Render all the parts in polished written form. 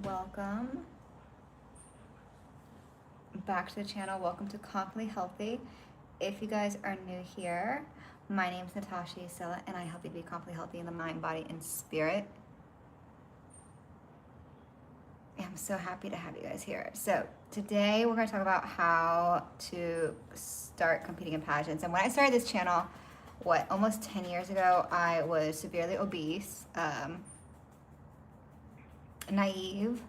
welcome back to the channel. Welcome to Confidently Healthy. If you guys are new here, my name is Natasha, Gisela, and I help you to be confidently healthy in the mind, body, and spirit. I'm so happy to have you guys here. So today we're going to talk about how to start competing in pageants. And when I started this channel, almost 10 years ago, I was severely obese, naive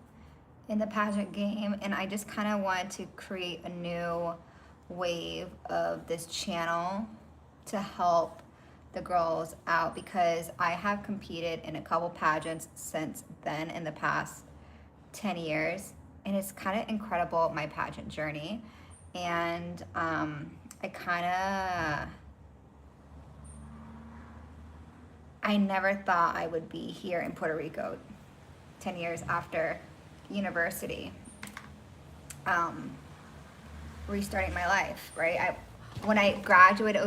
in the pageant game, and I just kind of wanted to create a new wave of this channel to help the girls out, because I have competed in a couple pageants since then in the past 10 years, and it's kind of incredible, my pageant journey. And I never thought I would be here in Puerto Rico 10 years after university, restarting my life, right? When I graduated,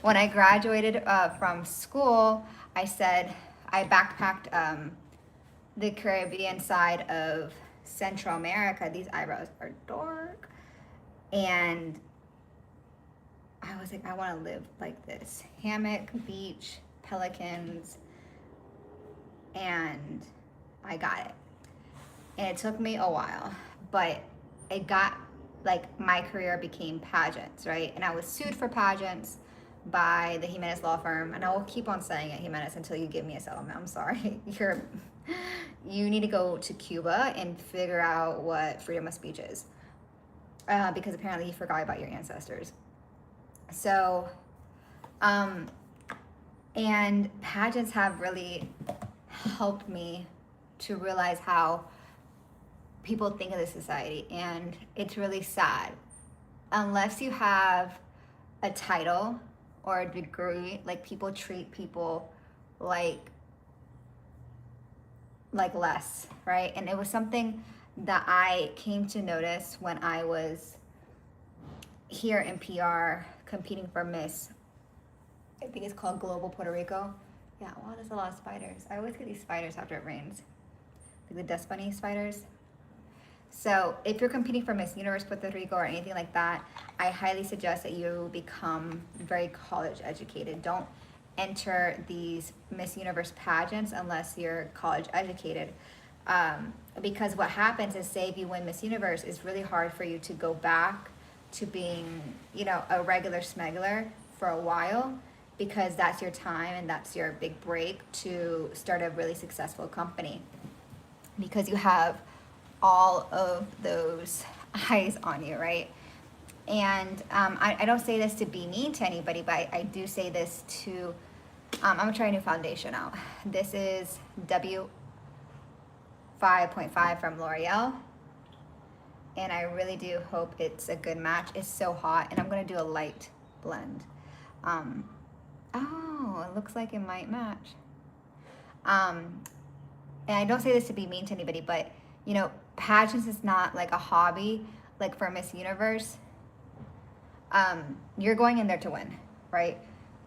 when I graduated from school, I backpacked the Caribbean side of Central America. These eyebrows are dark. And I was like, I want to live like this. Hammock, beach, pelicans, and I got it. And it took me a while, but it got, my career became pageants, right? And I was sued for pageants by the Jimenez law firm, and I will keep on saying it, Jimenez, until you give me a settlement. I'm sorry. You need to go to Cuba and figure out what freedom of speech is, because apparently you forgot about your ancestors. So, and pageants have really helped me to realize how people think of the society, and it's really sad. Unless you have a title or a degree, people treat people like less, right? And it was something that I came to notice when I was here in PR competing for Miss, I think it's called Global Puerto Rico. Yeah, wow, there's a lot of spiders. I always get these spiders after it rains, like the dust bunny spiders. So if you're competing for Miss Universe Puerto Rico or anything like that, I highly suggest that you become very college educated. Don't enter these Miss Universe pageants unless you're college educated. Because what happens is, say if you win Miss Universe, it's really hard for you to go back to being, a regular smuggler for a while, because that's your time and that's your big break to start a really successful company, because you have all of those eyes on you, right? And I don't say this to be mean to anybody, but I do say this to, I'm gonna try a new foundation out. This is W 5.5 from L'Oreal, and I really do hope it's a good match. It's so hot, and I'm gonna do a light blend. Oh, it looks like it might match. And I don't say this to be mean to anybody, but pageants is not like a hobby, like for Miss Universe. You're going in there to win, right?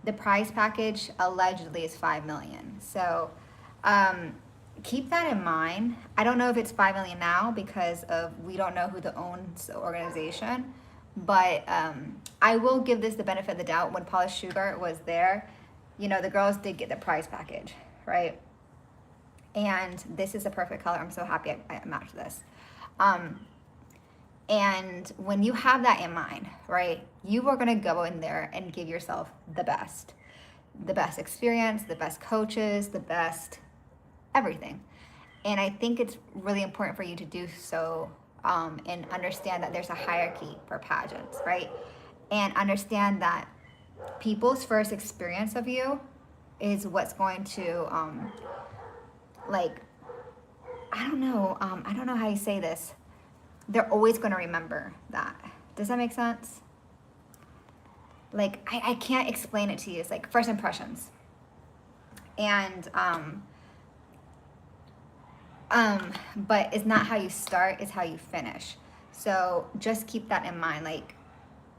The prize package allegedly is $5 million. So keep that in mind. I don't know if it's $5 million now, because we don't know who owns the organization. But I will give this the benefit of the doubt. When Paula Sugar was there, the girls did get the prize package, right? And this is a perfect color. I'm so happy I matched this. And when you have that in mind, right, you are going to go in there and give yourself the best experience, the best coaches, the best everything. And I think it's really important for you to do so, and understand that there's a hierarchy for pageants, right? And understand that people's first experience of you is what's going to, I don't know how you say this. They're always going to remember that. Does that make sense? I can't explain it to you. It's like first impressions. And, but it's not how you start, it's how you finish. So just keep that in mind.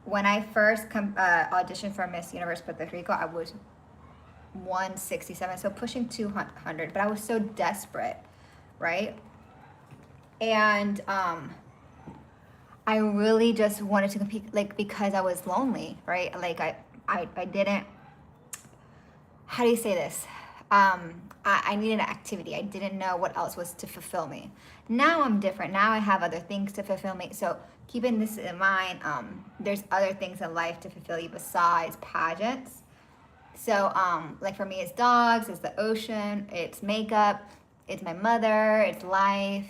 When I first auditioned for Miss Universe Puerto Rico, I was 167, so pushing 200, but I was so desperate right? And I really just wanted to compete, like, because I was lonely, right? Like I didn't, how do you say this? I needed an activity. I didn't know what else was to fulfill me. Now I'm different. Now I have other things to fulfill me. So keeping this in mind, there's other things in life to fulfill you besides pageants. So like for me, it's dogs, it's the ocean, it's makeup, it's my mother, it's life.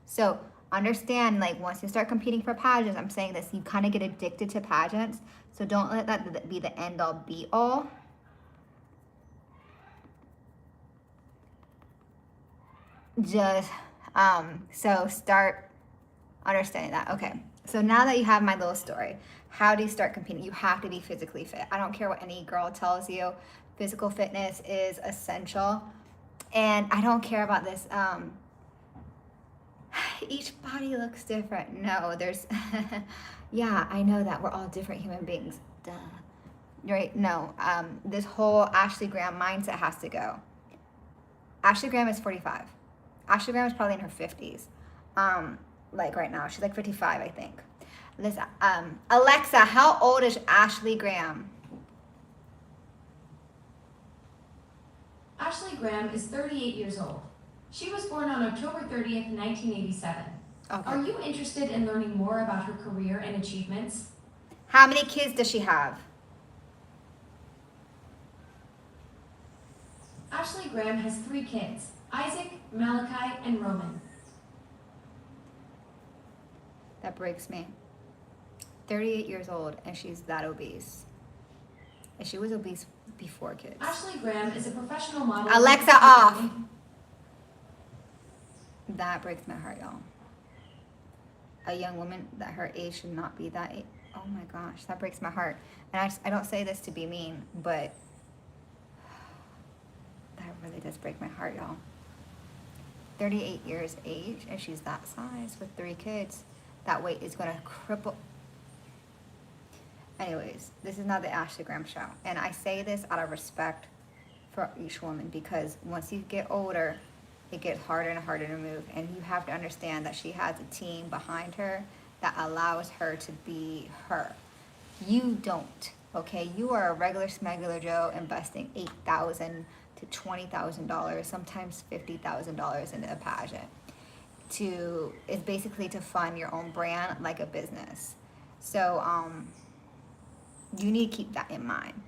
So understand, like, once you start competing for pageants, I'm saying this, you kind of get addicted to pageants. So don't let that be the end all be all. Just so start understanding that. Okay, so now that you have my little story, how do you start competing? You have to be physically fit. I don't care what any girl tells you, physical fitness is essential. And I don't care about this each body looks different. No, there's yeah, I know that we're all different human beings, duh, right? No, this whole Ashley Graham mindset has to go. Ashley Graham is 45. Ashley Graham is probably in her 50s. Like right now, she's like 55, I think. Listen, Alexa, how old is Ashley Graham? Ashley Graham is 38 years old. She was born on October 30th, 1987. Okay. Are you interested in learning more about her career and achievements? How many kids does she have? Ashley Graham has 3 kids, Isaac, Malachi, and Roman. That breaks me. 38 years old and she's that obese. And she was obese before kids. Ashley Graham is a professional model. Alexa, off. That breaks my heart, y'all. A young woman that her age should not be that age. Oh my gosh, that breaks my heart. And I don't say this to be mean, but that really does break my heart, y'all. 38 years age and she's that size with 3 kids. That weight is gonna cripple. Anyways, this is not the Ashley Graham show. And I say this out of respect for each woman, because once you get older, it gets harder and harder to move. And you have to understand that she has a team behind her that allows her to be her. You don't, okay? You are a regular smuggler Joe investing $8,000 to $20,000, sometimes $50,000 into a pageant. It's basically to fund your own brand like a business. So, you need to keep that in mind.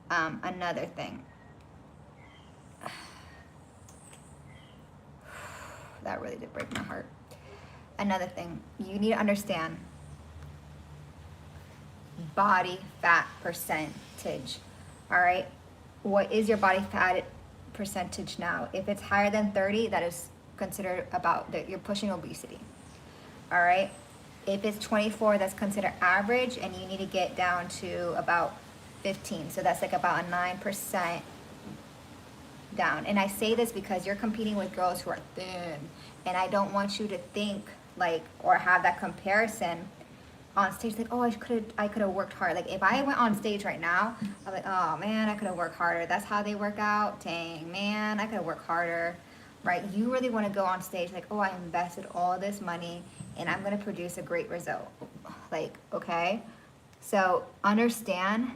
Another thing. That really did break my heart. Another thing, you need to understand body fat percentage. All right? What is your body fat percentage now? If it's higher than 30, that is considered about that you're pushing obesity. All right? If it's 24, that's considered average, and you need to get down to about 15. So that's like about a 9% down. And I say this because you're competing with girls who are thin, and I don't want you to think like, or have that comparison on stage, like, oh, I could have worked hard. Like, if I went on stage right now, I'm like, oh man, I could have worked harder. That's how they work out. Dang, man, I could have worked harder. Right? You really want to go on stage like, oh, I invested all this money and I'm going to produce a great result. Like, okay? So understand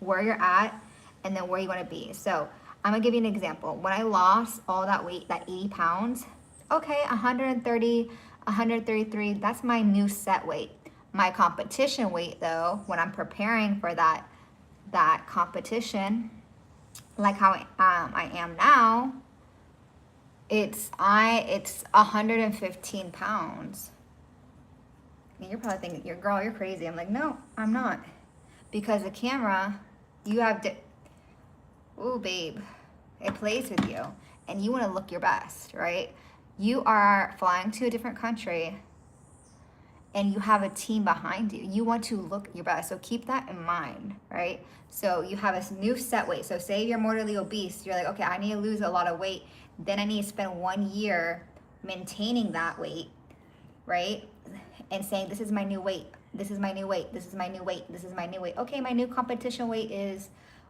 where you're at and then where you want to be. So I'm going to give you an example. When I lost all that weight, that 80 pounds, okay, 130, 133, that's my new set weight. My competition weight, though, when I'm preparing for that competition, like how I am now, it's 115 pounds. And you're probably thinking, you're crazy. I'm like, no, I'm not. Because the camera, you have ooh, babe, it plays with you. And you want to look your best, right? You are flying to a different country and you have a team behind you. You want to look your best. So keep that in mind, right? So you have a new set weight. So say you're mortally obese. You're like, okay, I need to lose a lot of weight. Then I need to spend 1 year maintaining that weight, right? And saying, this is my new weight. This is my new weight. This is my new weight. This is my new weight. Okay, my new competition weight is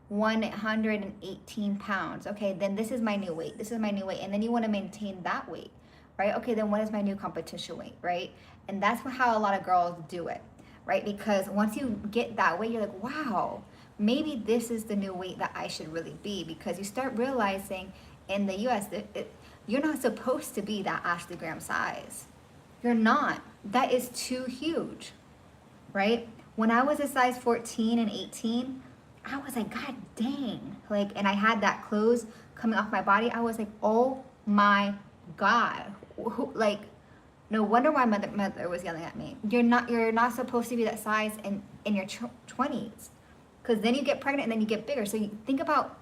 118 pounds. Okay, then this is my new weight. This is my new weight. And then you want to maintain that weight, right? Okay, then what is my new competition weight, right? And that's how a lot of girls do it, right? Because once you get that weight, you're like, wow, maybe this is the new weight that I should really be, because you start realizing in the US that you're not supposed to be that Ashley Graham size. You're not. That is too huge, right? When I was a size 14 and 18, I was like, God dang. Like, and I had that clothes coming off my body. I was like, oh my God. Like, no wonder why mother was yelling at me. You're not supposed to be that size in your 20s. Because then you get pregnant and then you get bigger. So you think about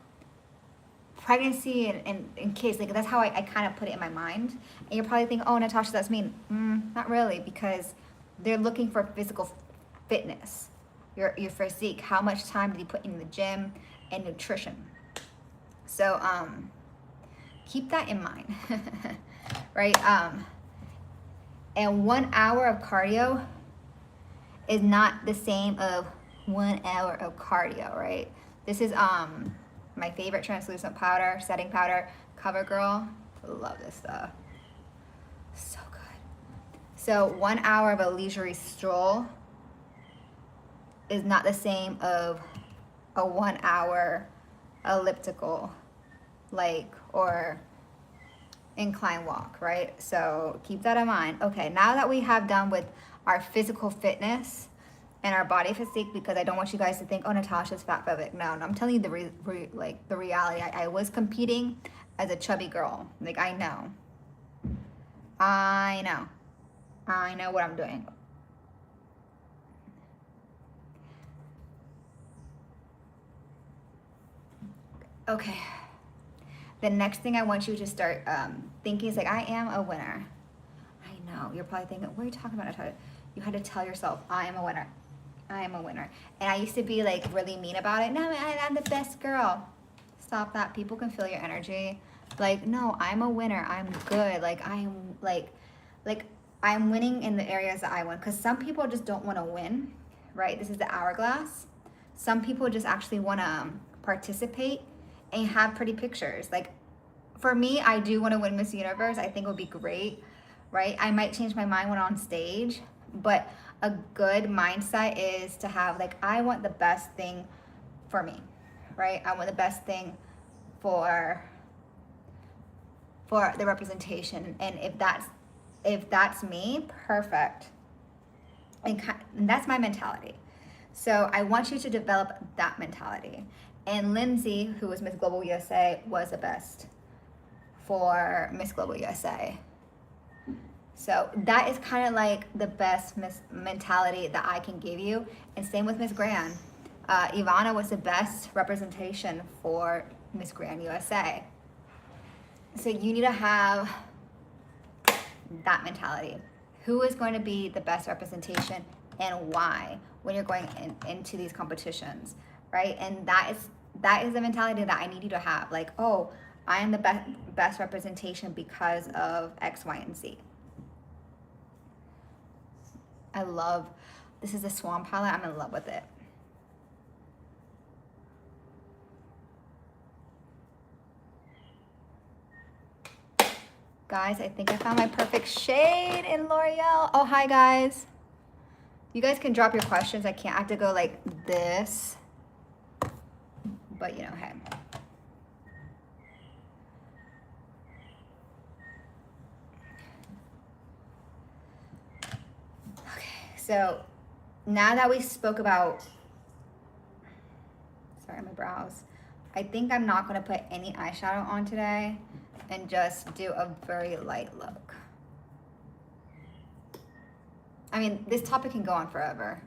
pregnancy and kids. Like, that's how I kind of put it in my mind. And you're probably thinking, oh, Natasha, that's mean. Not really, because they're looking for physical fitness, your physique. How much time did you put in the gym and nutrition? So keep that in mind, right? And 1 hour of cardio is not the same of 1 hour of cardio, right? This is my favorite translucent powder, setting powder, CoverGirl. Love this stuff. So good. So 1 hour of a leisurely stroll is not the same of a 1 hour elliptical, like, or incline walk, right? So keep that in mind. Okay, now that we have done with our physical fitness and our body physique, because I don't want you guys to think, oh, Natasha's fat phobic. No, I'm telling you the reality. I was competing as a chubby girl. Like, I know what I'm doing. Okay. The next thing I want you to start thinking is like, I am a winner. I know. You're probably thinking, what are you talking about, Natasha? You had to tell yourself, I am a winner. I am a winner. And I used to be like really mean about it. No, I'm the best girl. Stop that. People can feel your energy. Like, no, I'm a winner. I'm good. Like, I'm like I'm winning in the areas that I win. Because some people just don't want to win, right? This is the hourglass. Some people just actually want to participate and have pretty pictures. Like, for me, I do want to win Miss Universe. I think it would be great, right? I might change my mind when on stage, but a good mindset is to have, like, I want the best thing for me, right? I want the best thing for the representation. And if that's me, perfect. And that's my mentality. So I want you to develop that mentality. And Lindsay, who was Miss Global USA, was the best for Miss Global USA. So that is kind of like the best mentality that I can give you. And same with Miss Grand. Ivana was the best representation for Miss Grand USA. So you need to have that mentality. Who is going to be the best representation and why when you're going into these competitions, right? And that is the mentality that I need you to have. Like, oh, I am the best representation because of X, Y, and Z. I love, this is a Swan palette. I'm in love with it. Guys, I think I found my perfect shade in L'Oreal. Oh, hi guys. You guys can drop your questions. I have to go like this. But you know, hey. So now that we spoke about, sorry, my brows, I think I'm not gonna put any eyeshadow on today and just do a very light look. I mean, this topic can go on forever.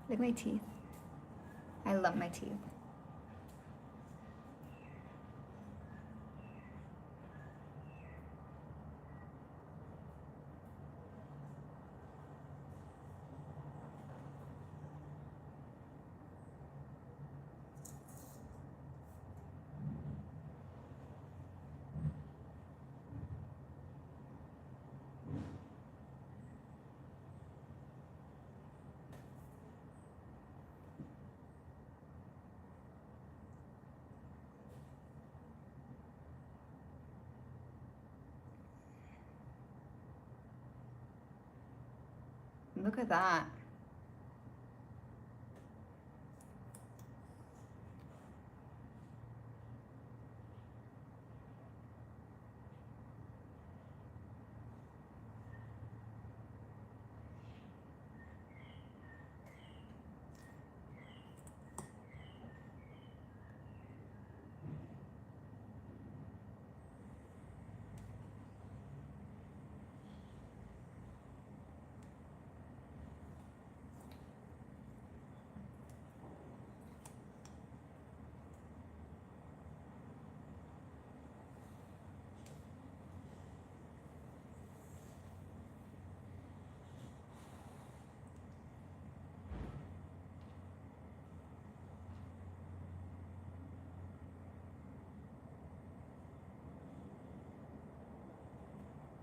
Look at my teeth. I love my teeth. Look at that.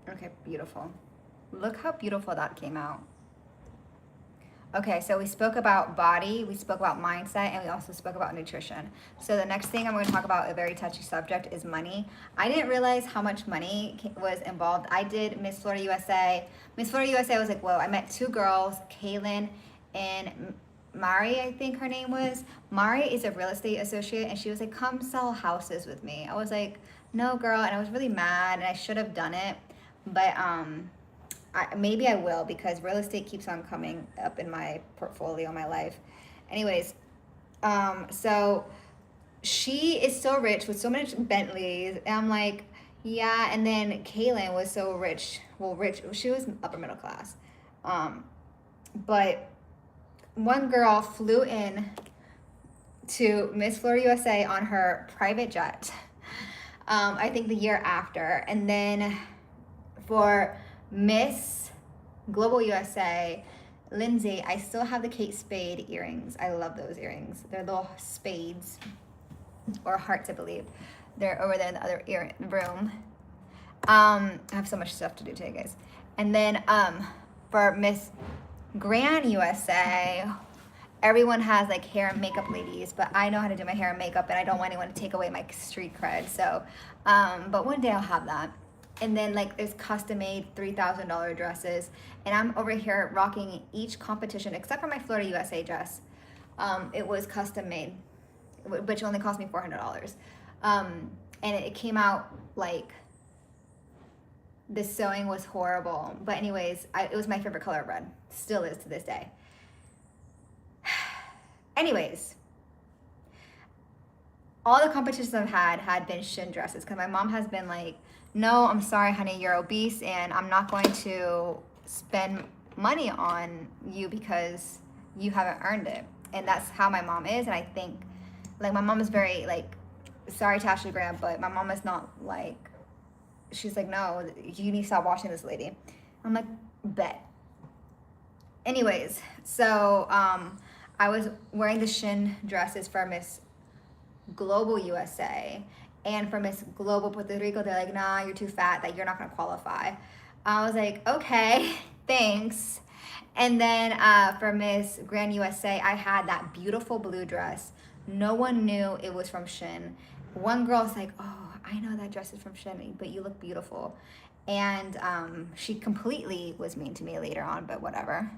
Okay, beautiful. Look how beautiful that came out. Okay, so we spoke about body, we spoke about mindset, and we also spoke about nutrition. So the next thing I'm going to talk about, a very touchy subject, is money. I didn't realize how much money was involved. I did Miss Florida USA. Miss Florida USA was like, whoa, I met two girls, Kaylin and Mari, I think her name was. Mari is a real estate associate, and she was like, come sell houses with me. I was like, no, girl, and I was really mad, and I should have done it. But maybe I will, because real estate keeps on coming up in my portfolio, my life. Anyways, so she is so rich with so many Bentleys, and I'm like, yeah. And then Kaylin was so rich. Well, rich. She was upper middle class, but one girl flew in to Miss Florida USA on her private jet. I think the year after, and then for Miss Global USA, Lindsay, I still have the Kate Spade earrings. I love those earrings. They're little spades, or hearts, I believe. They're over there in the other room. I have so much stuff to do today, guys. And then for Miss Grand USA, everyone has like hair and makeup ladies, but I know how to do my hair and makeup, and I don't want anyone to take away my street cred. So, but one day I'll have that. And then like there's custom made $3,000 dresses, and I'm over here rocking each competition except for my Florida USA dress. It was custom made, which only cost me $400. And it came out like, the sewing was horrible. But anyways, it was my favorite color, red. Still is to this day. Anyways, all the competitions I've had been shin dresses, because my mom has been like, no, I'm sorry, honey, you're obese, and I'm not going to spend money on you because you haven't earned it. And that's how my mom is. And I think, like, my mom is very, like, sorry, Tasha Graham, but my mom is not, like, she's like, no, you need to stop watching this lady. I'm like, bet. Anyways, so I was wearing the shin dresses for Miss Global USA, and for Miss Global Puerto Rico, they're like, nah, you're too fat, that you're not gonna qualify. I was like, okay, thanks. And then for Miss Grand USA, I had that beautiful blue dress. No one knew it was from Shin. One girl's like, oh, I know that dress is from Shin, but you look beautiful. And she completely was mean to me later on, but whatever.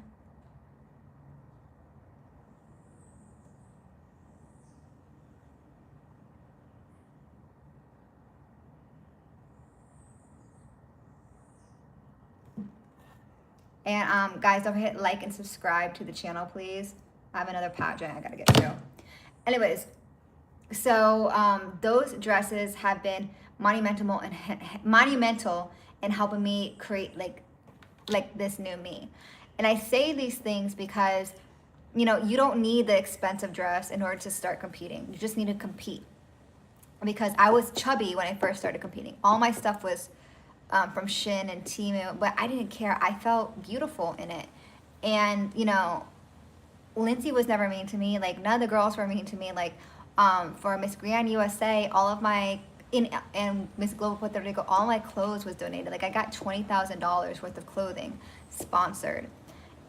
And guys, don't forget like and subscribe to the channel, please. I have another pageant I gotta get to. Anyways, so those dresses have been monumental in helping me create like this new me. And I say these things because, you know, you don't need the expensive dress in order to start competing. You just need to compete. Because I was chubby when I first started competing. All my stuff was from Shin and Temu, but I didn't care. I felt beautiful in it. And, you know, Lindsay was never mean to me. Like, none of the girls were mean to me. Like, for Miss Grand USA, all of my, and Miss Global Puerto Rico, all my clothes was donated. Like, I got $20,000 worth of clothing sponsored.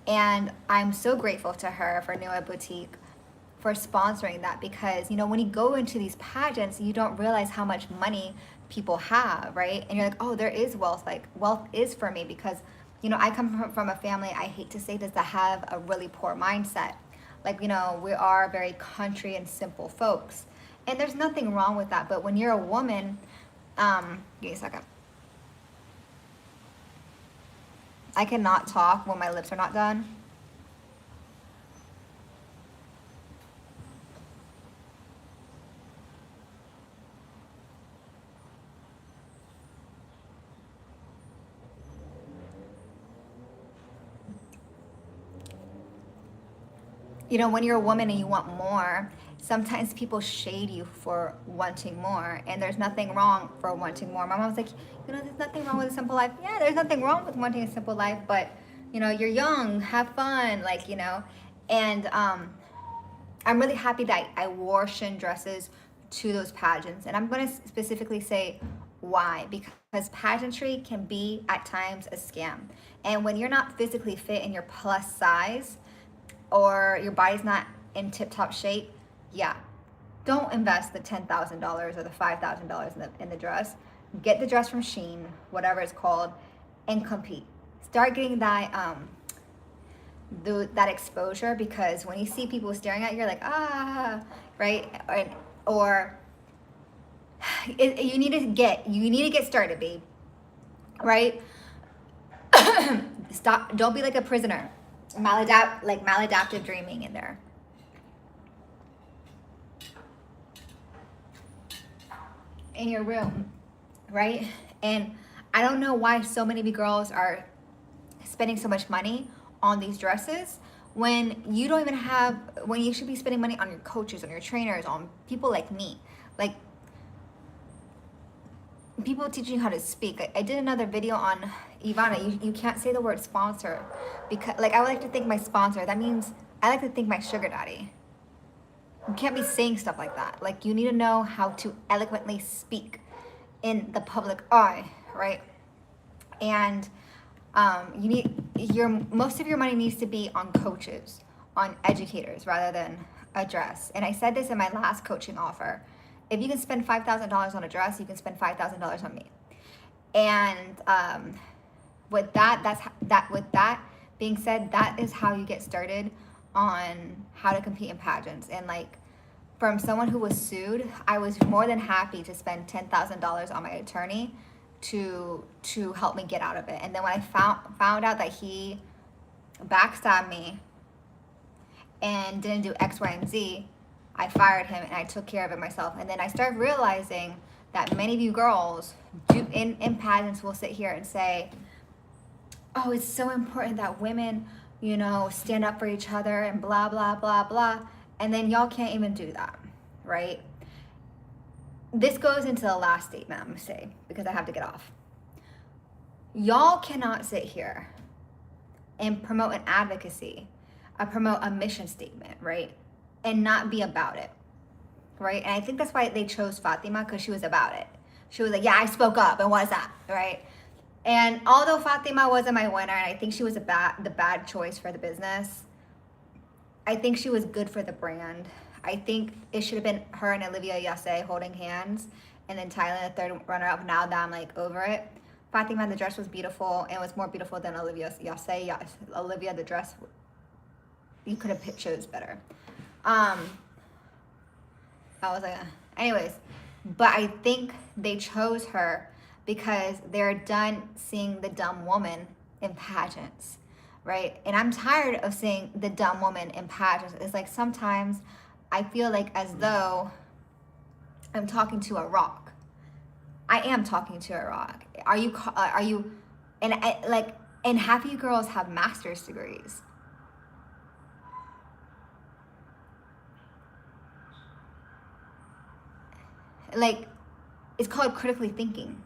And I'm so grateful to her, for Noah Boutique, for sponsoring that, because, you know, when you go into these pageants, you don't realize how much money people have, right? And you're like, oh, there is wealth. Like, wealth is for me, because you know, I come from a family, I hate to say this, that have a really poor mindset. Like, you know, we are very country and simple folks. And there's nothing wrong with that. But when you're a woman, give me a second. I cannot talk when my lips are not done. You know, when you're a woman and you want more, sometimes people shade you for wanting more, and there's nothing wrong for wanting more. My mom's like, you know, there's nothing wrong with a simple life. Yeah, there's nothing wrong with wanting a simple life, but you know, you're young, have fun, like, you know. And I'm really happy that I wore Shin dresses to those pageants, and I'm going to specifically say why, because pageantry can be at times a scam. And when you're not physically fit and you're plus size, or your body's not in tip-top shape, yeah, don't invest the $10,000 or the $5,000 in the dress. Get the dress from Shein, whatever it's called, and compete. Start getting that that exposure, because when you see people staring at you, you're like, ah, right? Or you need to get started, babe, right? Stop. Don't be like a prisoner. Maladaptive dreaming in there. In your room, right? And I don't know why so many of you girls are spending so much money on these dresses when you don't even have, when you should be spending money on your coaches, on your trainers, on people like me, like people teaching you how to speak. I did another video on Ivana. You can't say the word sponsor, because like I would like to thank my sponsor. That means I like to thank my sugar daddy. You can't be saying stuff like that. Like, you need to know how to eloquently speak in the public eye, right? And you need most of your money needs to be on coaches, on educators, rather than a dress. And I said this in my last coaching offer. If you can spend $5,000 on a dress, you can spend $5,000 on me. And with that being said, that is how you get started on how to compete in pageants. And like, from someone who was sued, I was more than happy to spend $10,000 on my attorney to help me get out of it. And then when I found out that he backstabbed me and didn't do X, Y, and Z, I fired him and I took care of it myself. And then I started realizing that many of you girls in pageants will sit here and say, oh, it's so important that women, you know, stand up for each other and blah, blah, blah, blah. And then y'all can't even do that, right? This goes into the last statement I'm gonna say, because I have to get off. Y'all cannot sit here and promote an advocacy, promote a mission statement, right? And not be about it, right? And I think that's why they chose Fatima, because she was about it. She was like, yeah, I spoke up, and what's that, right? And although Fatima wasn't my winner, and I think she was the bad choice for the business, I think she was good for the brand. I think it should have been her and Olivia Yase holding hands, and then Tyler, the third runner-up. Now that I'm like over it, Fatima, the dress was beautiful, and was more beautiful than Olivia Yase. Yes, Olivia, the dress, you could have chose better. I was like, anyways, but I think they chose her because they're done seeing the dumb woman in pageants, right? And I'm tired of seeing the dumb woman in pageants. It's like sometimes I feel like as though I'm talking to a rock. I am talking to a rock. Are you, and half of you girls have master's degrees. Like, it's called critically thinking.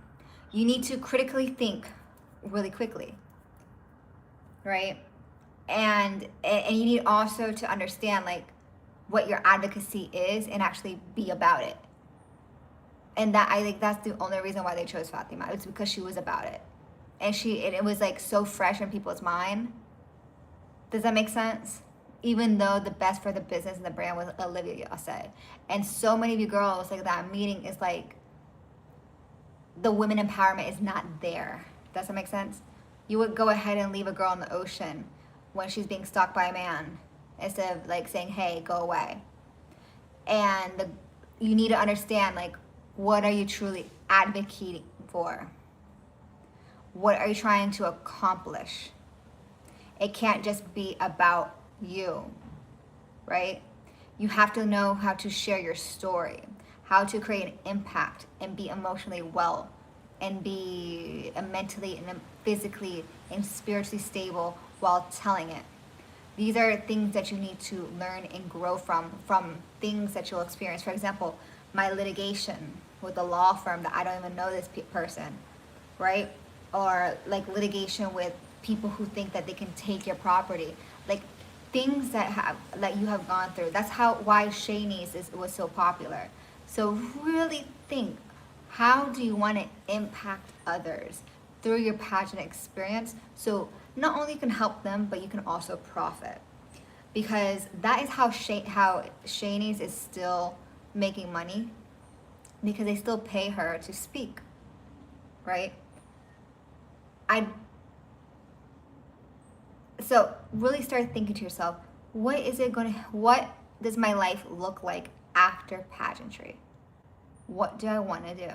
You need to critically think really quickly, right? And you need also to understand like what your advocacy is and actually be about it. And that, I think that's the only reason why they chose Fatima. It's because she was about it. And it was like so fresh in people's mind. Does that make sense? Even though the best for the business and the brand was Olivia Yase. And so many of you girls, like that meeting is like, the women empowerment is not there. Does that make sense? You would go ahead and leave a girl in the ocean when she's being stalked by a man instead of like saying, hey, go away. And you need to understand, like, what are you truly advocating for? What are you trying to accomplish? It can't just be about you, right? You have to know how to share your story, how to create an impact and be emotionally well and be mentally and physically and spiritually stable while telling it. These are things that you need to learn and grow from things that you'll experience. For example, my litigation with a law firm that I don't even know this person, right? Or like litigation with people who think that they can take your property. Like things that you have gone through. That's why Shanice was so popular. So really think, how do you want to impact others through your pageant experience? So not only you can help them, but you can also profit. Because that is how Shanice is still making money, because they still pay her to speak, right? So really start thinking to yourself, what does my life look like after pageantry? What do I want to do?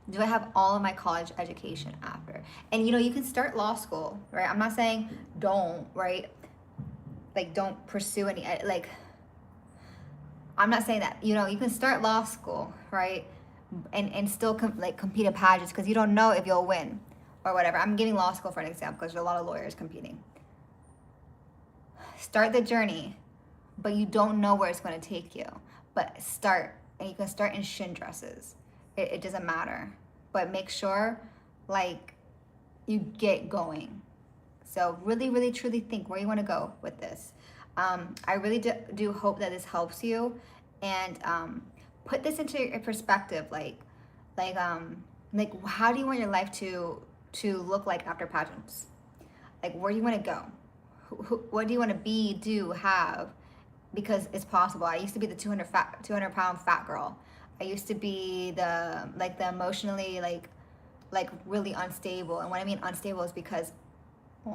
Do I have all of my college education after? And you can start law school, right? I'm not saying don't, right? Like don't pursue any, like, I'm not saying that. You can start law school, right? And still compete in pageants, because you don't know if you'll win or whatever. I'm giving law school for an example because there's a lot of lawyers competing. Start the journey, but you don't know where it's going to take you. But start, and you can start in shin dresses. It doesn't matter, but make sure like you get going. So really, really, truly think where you want to go with this. I really do hope that this helps you, and put this into your perspective. Like how do you want your life to look like after pageants? Like, where do you want to go? What do you want to be, do, have? Because it's possible. I used to be the 200-pound fat girl. I used to be the emotionally really unstable. And what I mean unstable is because, it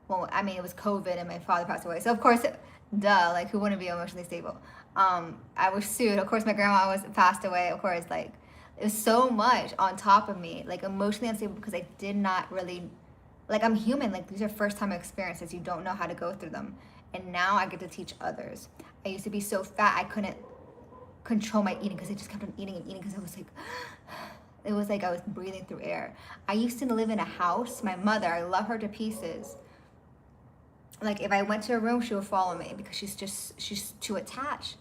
was COVID and my father passed away. So of course, who wouldn't be emotionally stable? I was sued. Of course, my grandma passed away. Of course, it was so much on top of me, emotionally unstable, because I did not really, I'm human. These are first time experiences. You don't know how to go through them. And now I get to teach others. I used to be so fat, I couldn't control my eating because I just kept on eating and eating, because it was like I was breathing through air. I used to live in a house. My mother, I love her to pieces. If I went to a room, she would follow me because she's too attached.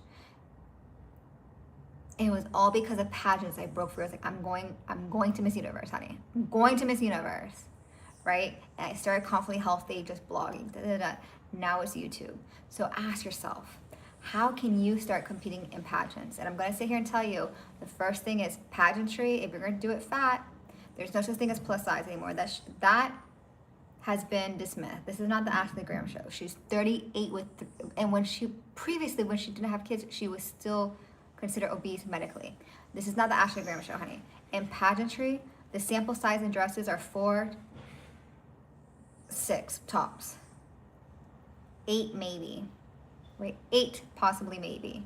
And it was all because of pageants. I broke free. I was like, I'm going to Miss Universe, honey. I'm going to Miss Universe, right? And I started Confidently Healthy, just blogging. Now it's YouTube. So ask yourself, how can you start competing in pageants? And I'm going to sit here and tell you, the first thing is pageantry. If you're going to do it fat, there's no such thing as plus size anymore. That has been dismissed. This is not the Ashley Graham show. She's 38 and when she didn't have kids, she was still considered obese medically. This is not the Ashley Graham show, honey. In pageantry, the sample size in dresses are 4, 6 tops. 8 maybe. Right? 8 possibly maybe.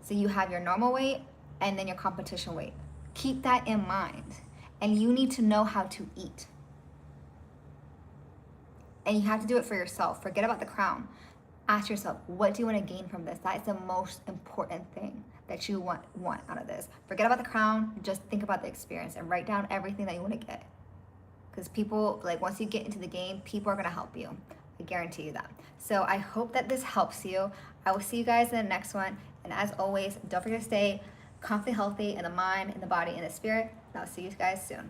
So you have your normal weight and then your competition weight. Keep that in mind. And you need to know how to eat. And you have to do it for yourself. Forget about the crown. Ask yourself, what do you want to gain from this? That is the most important thing that you want out of this. Forget about the crown. Just think about the experience and write down everything that you want to get. Because people, once you get into the game, people are going to help you. I guarantee you that. So I hope that this helps you. I will see you guys in the next one. And as always, don't forget to stay confidently healthy in the mind, in the body, in the spirit. And I'll see you guys soon.